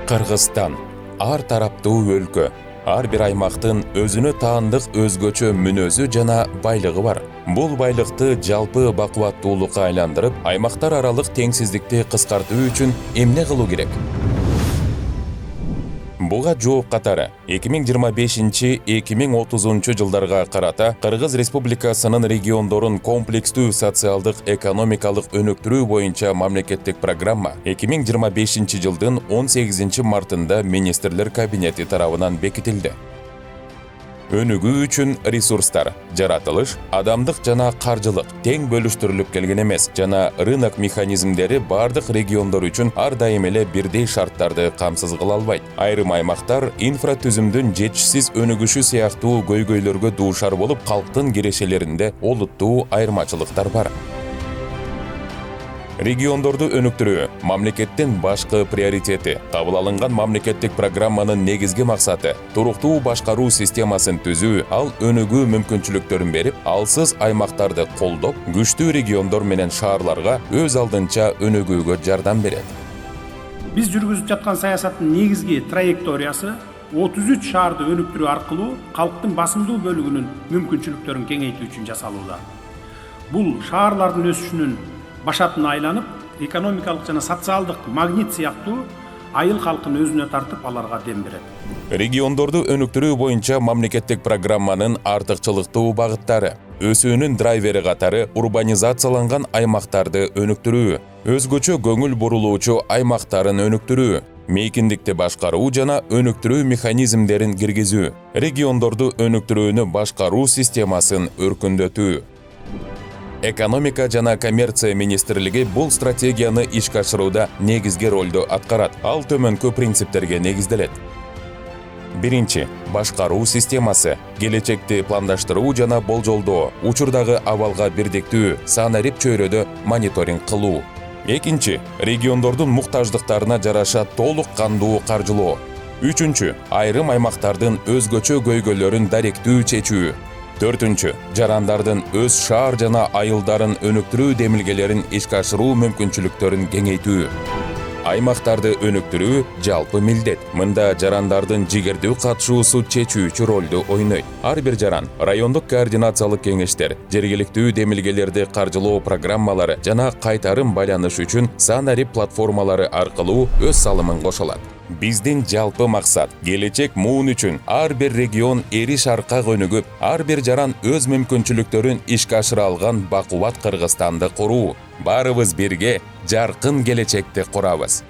Кыргызстан ар тараптуу өлкө. Ар бир аймактын өзүнө таандык өзгөчө мүнөзү жана байлыгы бар. Бул байлыкты жалпы бакубаттуулукка айландырып, аймактар аралык теңсиздикти кыскартуу үчүн эмне кылуу керек? Буга жооп катары 2025-2030 жылдарга карата Кыргыз Республикасынын региондорун комплекстүү социалдык экономикалык өнүктүрүү боюнча мамлекеттик программа 2025 жылдын 18 мартында министрлер кабинети тарабынан бекитилди. Өнүгүү үчүн ресурстар, жаратылыш, адамдык жана каржылык тең бөлүштүрүлүп келген эмес жана рынок механизмдери бардык региондор үчүн ар дайым эле бирдей шарттарды камсыз кыла албайт. Айрым аймактар инфратүзүмдүн жетишсиз өнүгүшү сыяктуу көйгөйлөргө дуушар болуп, калктын кирешелеринде олуттуу айырмачылыктар бар. Региондорду өнүктүрүү мамлекеттин башкы приоритети. Кабыл алынган мамлекеттик программанын негизги максаты туруктуу башкаруу системасын түзүү, ал өнүгүү мүмкүнчүлүктөрүн берип, алсыз аймактарды колдоп, күчтүү региондор менен шаарларга өз алдынча өнүгүүгө жардам берет. Биз жүргүзүп жаткан саясаттын негизги траекториясы 33 шаарды өнүктүрүү аркылуу калктын басымдуу бөлүгүнүн мүмкүнчүлүктөрүн кеңейтүү үчүн жасалууда. Бул шаарлардын өсүшүнүн башатына айланып, экономикалык жана социалдык магнит сыяктуу айыл калкын өзүнө тартып, аларга дем берет. Региондорду өнүктүрүү боюнча мамлекеттик программанын артыкчылыктуу багыттары: өсүүнүн драйвери катары урбанизацияланган аймактарды өнүктүрүү, өзгөчө көңүл бурулуучу аймактарын өнүктүрүү, мейкиндикти башкаруу жана өнүктүрүү механизмдерин киргизүү, региондорду өнүктүрүүнү башкаруу системасын өркүндөтүү. Экономика жана коммерция министрлиги бул стратегияны ишке ашырууда негизги ролду аткарат. Ал төмөнкү принциптерге негизделет. Биринчи, башкаруу системасы, келечекти пландаштыруу жана болжолдоо, учурдагы абалга бирдиктүү, санарип чөйрөдө мониторинг кылуу. Экинчи, региондордун муктаждыктарына жараша толук кандуу каржылоо. Үчүнчү, айрым аймактардын өзгөчө көйгөйлөрүн даректүү чечүү. Төртүнчү, жарандардын өз шаар жана айылдарын өнүктүрүү демилгелерин ишке ашыруу мүмкүнчүлүктөрүн кеңейтүү. Аймактарды өнүктүрүү жалпы милдет. Мында жарандардын жигердүү катышуусу чечүүчү ролду ойнойт. Ар бир жаран райондук координациялык кеңештер, жергиликтүү демилгелерди каржылоо программалары жана кайтарым байланыш үчүн санарип платформалары аркылуу өз салымын кошо алат. Биздин жалпы максат келечек муун үчүн ар бир регион эриш аркак өнүгүп, ар бир жаран өз мүмкүнчүлүктөрүн ишке ашыра алган бакубат Кыргызстанды куруу. Баарыбыз бирге жаркын келечекти курабыз.